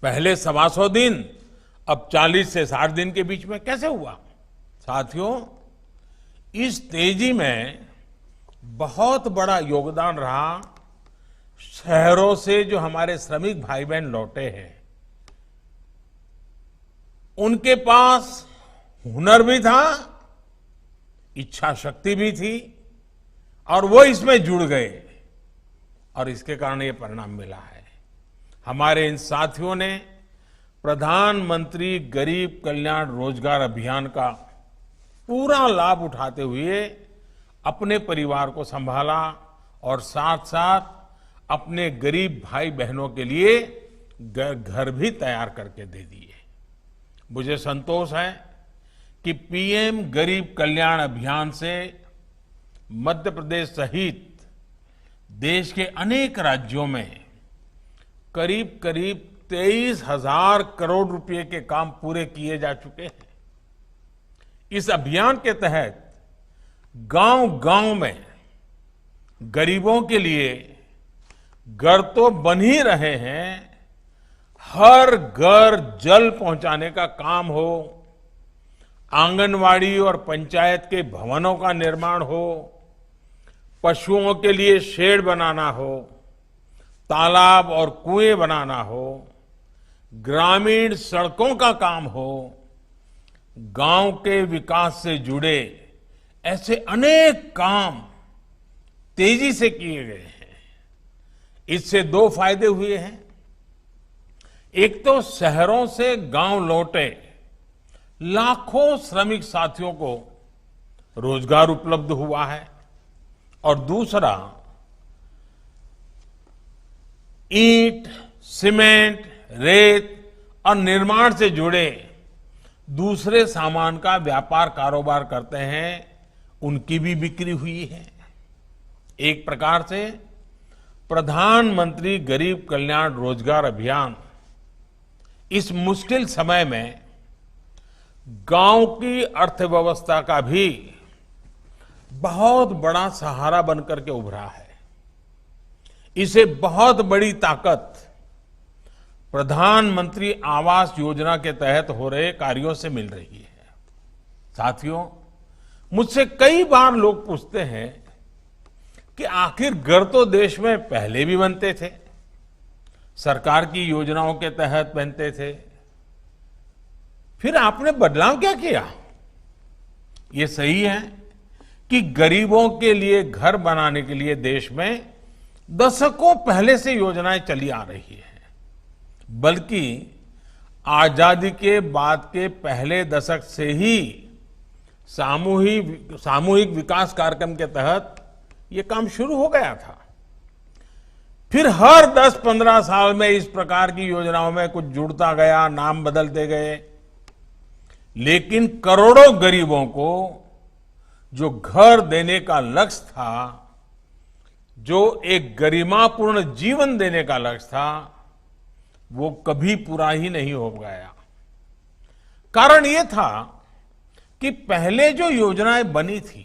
पहले 125 दिन, अब 40 से 60 दिन के बीच में कैसे हुआ? साथियों, इस तेजी में बहुत बड़ा योगदान रहा शहरों से जो हमारे श्रमिक भाई बहन लौटे हैं। उनके पास हुनर भी था, इच्छा शक्ति भी थी और वो इसमें जुड़ गए और इसके कारण ये परिणाम मिला है। हमारे इन साथियों ने प्रधानमंत्री गरीब कल्याण रोजगार अभियान का पूरा लाभ उठाते हुए अपने परिवार को संभाला और साथ साथ अपने गरीब भाई बहनों के लिए घर भी तैयार करके दे दिए। मुझे संतोष है कि पीएम गरीब कल्याण अभियान से मध्य प्रदेश सहित देश के अनेक राज्यों में करीब करीब 23,000 करोड़ रुपए के काम पूरे किए जा चुके हैं। इस अभियान के तहत गांव-गांव में गरीबों के लिए घर तो बन ही रहे हैं, हर घर जल पहुंचाने का काम हो, आंगनवाड़ी और पंचायत के भवनों का निर्माण हो, पशुओं के लिए शेड बनाना हो, तालाब और कुएं बनाना हो, ग्रामीण सड़कों का काम हो, गांव के विकास से जुड़े ऐसे अनेक काम तेजी से किए गए हैं। इससे दो फायदे हुए हैं। एक तो शहरों से गांव लौटे लाखों श्रमिक साथियों को रोजगार उपलब्ध हुआ है, और दूसरा ईंट, सीमेंट, रेत और निर्माण से जुड़े दूसरे सामान का व्यापार कारोबार करते हैं, उनकी भी बिक्री हुई है। एक प्रकार से प्रधानमंत्री गरीब कल्याण रोजगार अभियान इस मुश्किल समय में गांव की अर्थव्यवस्था का भी बहुत बड़ा सहारा बनकर के उभरा है। इसे बहुत बड़ी ताकत प्रधानमंत्री आवास योजना के तहत हो रहे कार्यों से मिल रही है। साथियों, मुझसे कई बार लोग पूछते हैं कि आखिर घर तो देश में पहले भी बनते थे, सरकार की योजनाओं के तहत बनते थे, फिर आपने बदलाव क्या किया? ये सही है कि गरीबों के लिए घर बनाने के लिए देश में दशकों पहले से योजनाएं चली आ रही है, बल्कि आजादी के बाद के पहले दशक से ही सामूहिक विकास कार्यक्रम के तहत ये काम शुरू हो गया था। फिर हर 10-15 साल में इस प्रकार की योजनाओं में कुछ जुड़ता गया, नाम बदलते गए, लेकिन करोड़ों गरीबों को जो घर देने का लक्ष्य था, जो एक गरिमापूर्ण जीवन देने का लक्ष्य था, वो कभी पूरा ही नहीं हो गया। कारण ये था कि पहले जो योजनाएं बनी थी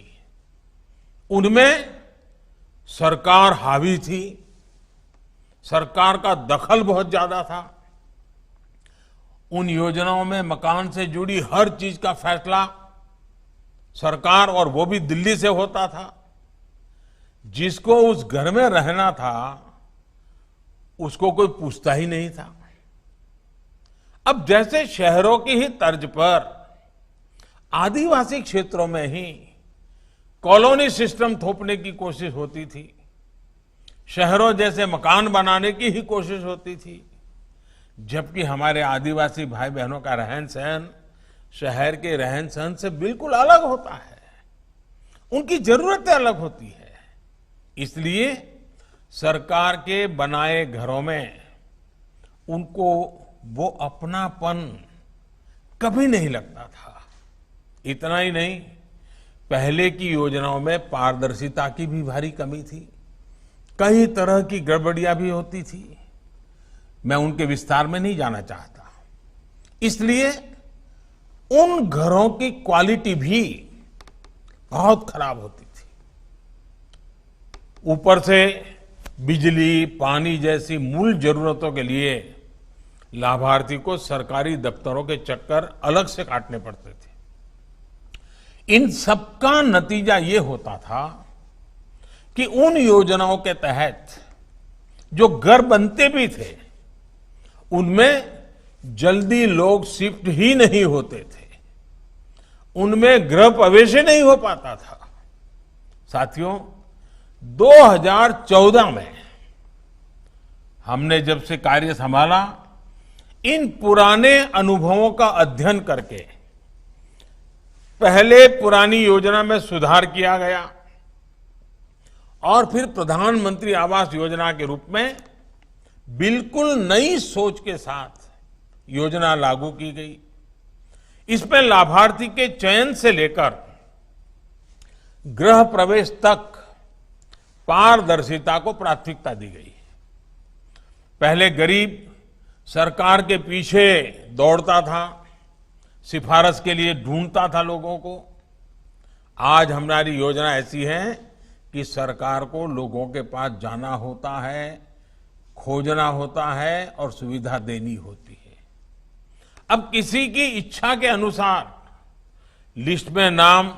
उनमें सरकार हावी थी, सरकार का दखल बहुत ज्यादा था। उन योजनाओं में मकान से जुड़ी हर चीज का फैसला सरकार, और वो भी दिल्ली से होता था। जिसको उस घर में रहना था उसको कोई पूछता ही नहीं था। अब जैसे शहरों की ही तर्ज पर आदिवासी क्षेत्रों में ही कॉलोनी सिस्टम थोपने की कोशिश होती थी, शहरों जैसे मकान बनाने की ही कोशिश होती थी, जबकि हमारे आदिवासी भाई बहनों का रहन सहन शहर के रहन सहन से बिल्कुल अलग होता है। उनकी जरूरतें अलग होती है। इसलिए सरकार के बनाए घरों में उनको वो अपनापन कभी नहीं लगता था। इतना ही नहीं, पहले की योजनाओं में पारदर्शिता की भी भारी कमी थी, कई तरह की गड़बड़ियां भी होती थी। मैं उनके विस्तार में नहीं जाना चाहता। इसलिए उन घरों की क्वालिटी भी बहुत खराब होती थी। ऊपर से बिजली, पानी जैसी मूल जरूरतों के लिए लाभार्थी को सरकारी दफ्तरों के चक्कर अलग से काटने पड़ते थे। इन सबका नतीजा ये होता था कि उन योजनाओं के तहत जो घर बनते भी थे उनमें जल्दी लोग शिफ्ट ही नहीं होते थे, उनमें गृह प्रवेश ही नहीं हो पाता था। साथियों, 2014 में हमने जब से कार्य संभाला, इन पुराने अनुभवों का अध्ययन करके पहले पुरानी योजना में सुधार किया गया और फिर प्रधानमंत्री आवास योजना के रूप में बिल्कुल नई सोच के साथ योजना लागू की गई। इसमें लाभार्थी के चयन से लेकर गृह प्रवेश तक पारदर्शिता को प्राथमिकता दी गई। पहले गरीब सरकार के पीछे दौड़ता था, सिफारिश के लिए ढूंढता था लोगों को। आज हमारी योजना ऐसी है कि सरकार को लोगों के पास जाना होता है, खोजना होता है और सुविधा देनी होती है। अब किसी की इच्छा के अनुसार लिस्ट में नाम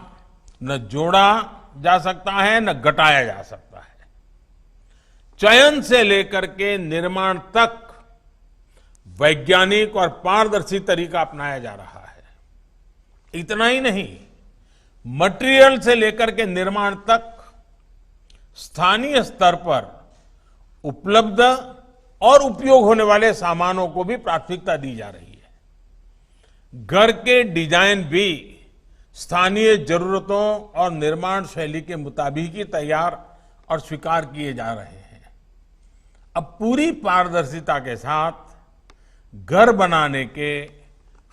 न जोड़ा जा सकता है न घटाया जा सकता है। चयन से लेकर के निर्माण तक वैज्ञानिक और पारदर्शी तरीका अपनाया जा रहा है। इतना ही नहीं, मटेरियल से लेकर के निर्माण तक स्थानीय स्तर पर उपलब्ध और उपयोग होने वाले सामानों को भी प्राथमिकता दी जा रही है। घर के डिजाइन भी स्थानीय जरूरतों और निर्माण शैली के मुताबिक ही तैयार और स्वीकार किए जा रहे हैं। अब पूरी पारदर्शिता के साथ घर बनाने के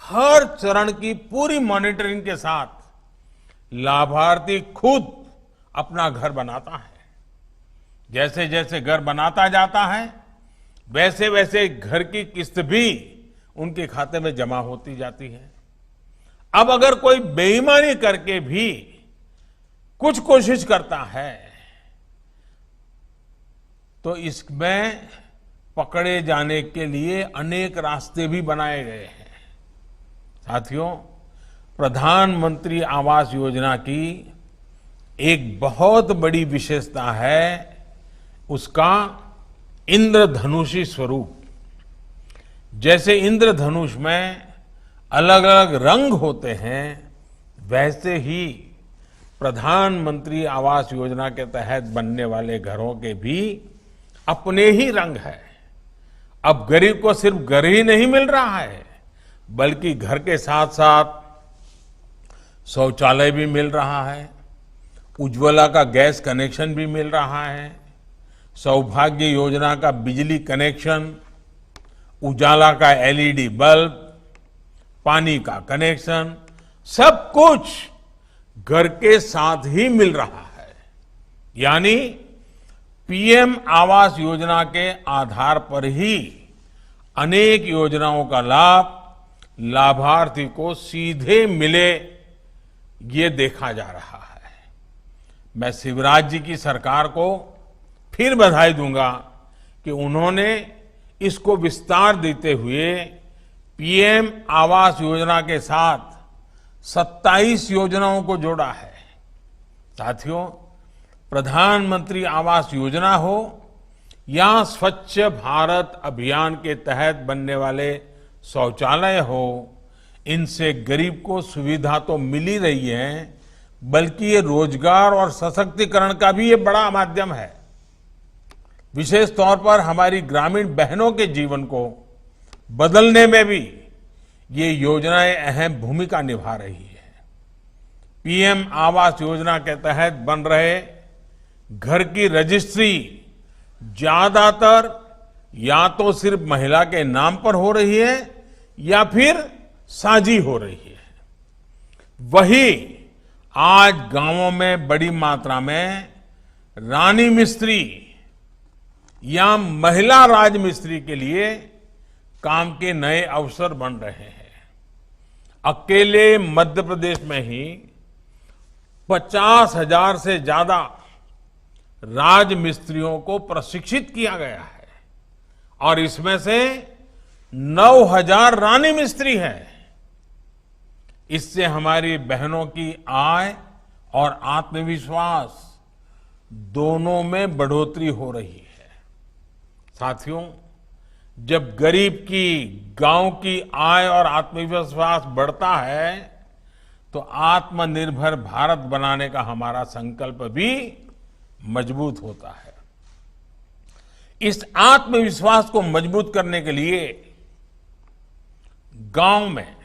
हर चरण की पूरी मॉनिटरिंग के साथ लाभार्थी खुद अपना घर बनाता है। जैसे जैसे घर बनाता जाता है वैसे वैसे घर की किस्त भी उनके खाते में जमा होती जाती है। अब अगर कोई बेईमानी करके भी कुछ कोशिश करता है तो इसमें पकड़े जाने के लिए अनेक रास्ते भी बनाए गए हैं। साथियों, प्रधानमंत्री आवास योजना की एक बहुत बड़ी विशेषता है उसका इंद्रधनुषी स्वरूप। जैसे इंद्रधनुष में अलग अलग रंग होते हैं, वैसे ही प्रधानमंत्री आवास योजना के तहत बनने वाले घरों के भी अपने ही रंग है। अब गरीब को सिर्फ घर ही नहीं मिल रहा है, बल्कि घर के साथ साथ शौचालय भी मिल रहा है, उज्ज्वला का गैस कनेक्शन भी मिल रहा है, सौभाग्य योजना का बिजली कनेक्शन, उजाला का एलईडी बल्ब, पानी का कनेक्शन, सब कुछ घर के साथ ही मिल रहा है। यानी पीएम आवास योजना के आधार पर ही अनेक योजनाओं का लाभ लाभार्थी को सीधे मिले, ये देखा जा रहा है। मैं शिवराज जी की सरकार को फिर बधाई दूंगा कि उन्होंने इसको विस्तार देते हुए पीएम आवास योजना के साथ 27 योजनाओं को जोड़ा है। साथियों, प्रधानमंत्री आवास योजना हो या स्वच्छ भारत अभियान के तहत बनने वाले शौचालय हो, इनसे गरीब को सुविधा तो मिल ही रही है, बल्कि ये रोजगार और सशक्तिकरण का भी ये बड़ा माध्यम है। विशेष तौर पर हमारी ग्रामीण बहनों के जीवन को बदलने में भी ये योजनाएं अहम भूमिका निभा रही है। पीएम आवास योजना के तहत बन रहे घर की रजिस्ट्री ज्यादातर या तो सिर्फ महिला के नाम पर हो रही है या फिर साझी हो रही है। वही आज गांवों में बड़ी मात्रा में रानी मिस्त्री या महिला राज मिस्त्री के लिए काम के नए अवसर बन रहे हैं। अकेले मध्य प्रदेश में ही 50,000 से ज्यादा राज मिस्त्रियों को प्रशिक्षित किया गया है और इसमें से 9,000 रानी मिस्त्री हैं। इससे हमारी बहनों की आय और आत्मविश्वास दोनों में बढ़ोतरी हो रही है। साथियों, जब गरीब की, गांव की आय और आत्मविश्वास बढ़ता है तो आत्मनिर्भर भारत बनाने का हमारा संकल्प भी मजबूत होता है। इस आत्मविश्वास को मजबूत करने के लिए गांव में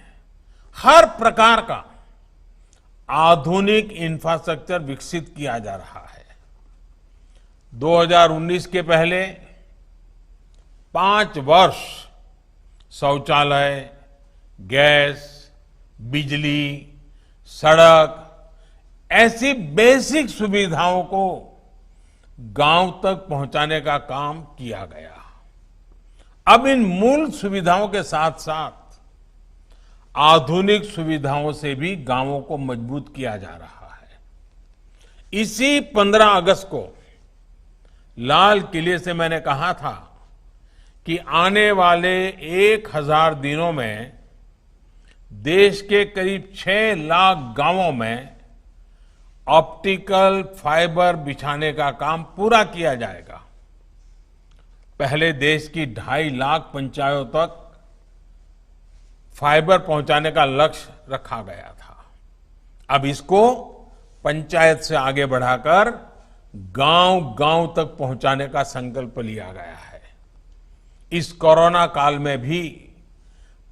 हर प्रकार का आधुनिक इंफ्रास्ट्रक्चर विकसित किया जा रहा है। 2019 के पहले 5 वर्ष शौचालय, गैस, बिजली, सड़क ऐसी बेसिक सुविधाओं को गांव तक पहुंचाने का काम किया गया। अब इन मूल सुविधाओं के साथ साथ आधुनिक सुविधाओं से भी गांवों को मजबूत किया जा रहा है। इसी 15 अगस्त को लाल किले से मैंने कहा था कि आने वाले 1000 दिनों में देश के करीब 6 लाख गांवों में ऑप्टिकल फाइबर बिछाने का काम पूरा किया जाएगा। पहले देश की 2.5 लाख पंचायतों तक फाइबर पहुंचाने का लक्ष्य रखा गया था। अब इसको पंचायत से आगे बढ़ाकर गांव-गांव तक पहुंचाने का संकल्प लिया गया है। इस कोरोना काल में भी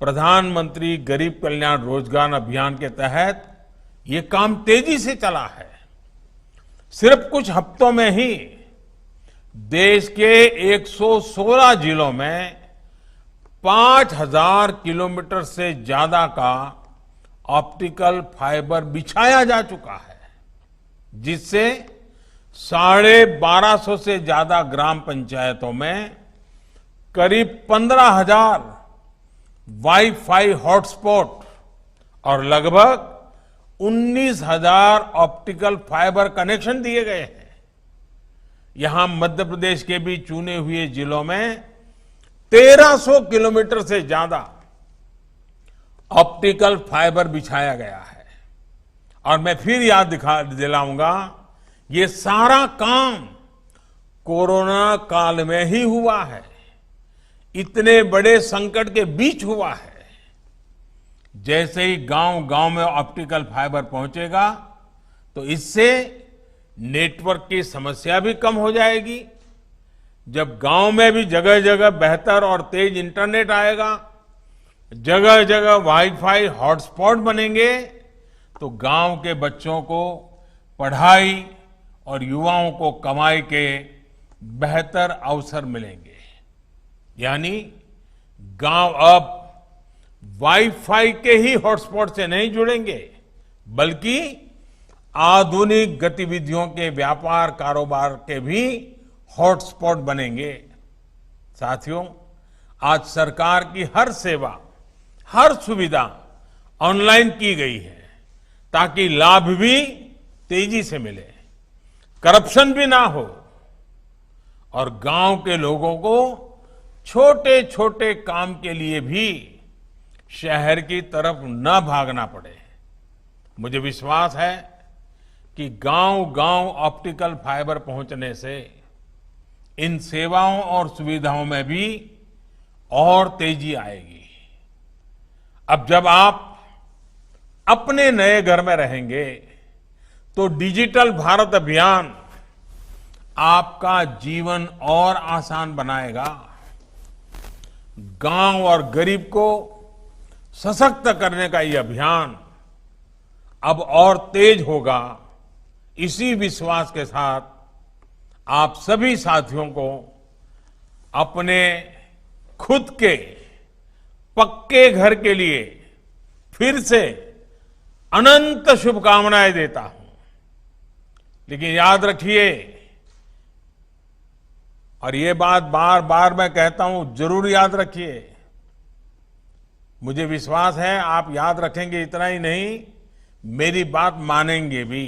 प्रधानमंत्री गरीब कल्याण रोजगार अभियान के तहत ये काम तेजी से चला है। सिर्फ कुछ हफ्तों में ही देश के 116 जिलों में 5000 किलोमीटर से ज्यादा का ऑप्टिकल फाइबर बिछाया जा चुका है, जिससे 1250 से ज्यादा ग्राम पंचायतों में करीब 15,000 वाईफाई हॉटस्पॉट और लगभग 19,000 ऑप्टिकल फाइबर कनेक्शन दिए गए हैं। यहां मध्य प्रदेश के भी चुने हुए जिलों में 1300 किलोमीटर से ज्यादा ऑप्टिकल फाइबर बिछाया गया है। और मैं फिर याद दिलाऊंगा, ये सारा काम कोरोना काल में ही हुआ है, इतने बड़े संकट के बीच हुआ है। जैसे ही गांव-गांव में ऑप्टिकल फाइबर पहुंचेगा तो इससे नेटवर्क की समस्या भी कम हो जाएगी। जब गांव में भी जगह जगह बेहतर और तेज इंटरनेट आएगा, जगह जगह वाईफाई हॉटस्पॉट बनेंगे, तो गांव के बच्चों को पढ़ाई और युवाओं को कमाई के बेहतर अवसर मिलेंगे। यानी गांव अब वाईफाई के ही हॉटस्पॉट से नहीं जुड़ेंगे, बल्कि आधुनिक गतिविधियों के व्यापार कारोबार के भी हॉटस्पॉट बनेंगे। साथियों, आज सरकार की हर सेवा, हर सुविधा ऑनलाइन की गई है, ताकि लाभ भी तेजी से मिले, करप्शन भी ना हो और गांव के लोगों को छोटे छोटे काम के लिए भी शहर की तरफ न भागना पड़े। मुझे विश्वास है कि गांव-गांव ऑप्टिकल फाइबर पहुंचने से इन सेवाओं और सुविधाओं में भी और तेजी आएगी। अब जब आप अपने नए घर में रहेंगे तो डिजिटल भारत अभियान आपका जीवन और आसान बनाएगा। गांव और गरीब को सशक्त करने का ये अभियान अब और तेज होगा। इसी विश्वास के साथ आप सभी साथियों को अपने खुद के पक्के घर के लिए फिर से अनंत शुभकामनाएं देता हूं। लेकिन याद रखिए, और ये बात बार बार मैं कहता हूं, जरूर याद रखिए, मुझे विश्वास है आप याद रखेंगे, इतना ही नहीं मेरी बात मानेंगे भी।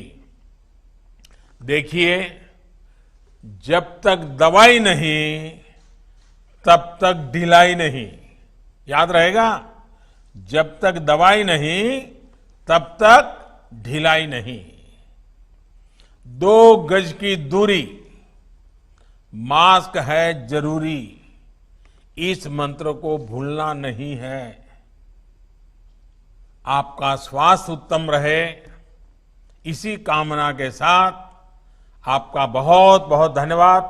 देखिए, जब तक दवाई नहीं तब तक ढिलाई नहीं। याद रहेगा, जब तक दवाई नहीं तब तक ढिलाई नहीं। 2 गज की दूरी, मास्क है जरूरी, इस मंत्र को भूलना नहीं है। आपका स्वास्थ्य उत्तम रहे, इसी कामना के साथ आपका बहुत बहुत धन्यवाद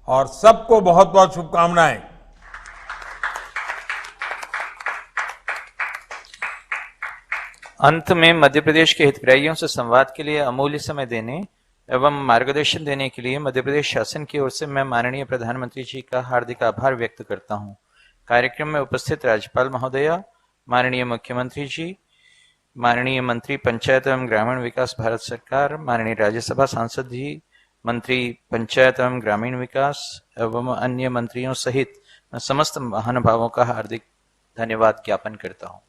और सबको बहुत बहुत शुभकामनाएं। अंत में मध्य प्रदेश के हितग्राहियों से संवाद के लिए अमूल्य समय देने एवं मार्गदर्शन देने के लिए मध्य प्रदेश शासन की ओर से मैं माननीय प्रधानमंत्री जी का हार्दिक आभार व्यक्त करता हूं। कार्यक्रम में उपस्थित राज्यपाल महोदया, माननीय मुख्यमंत्री जी, माननीय मंत्री पंचायत एवं ग्रामीण विकास भारत सरकार, माननीय राज्यसभा सांसद जी, मंत्री पंचायत एवं ग्रामीण विकास एवं अन्य मंत्रियों सहित मैं समस्त महानुभावों का हार्दिक धन्यवाद ज्ञापन करता हूं।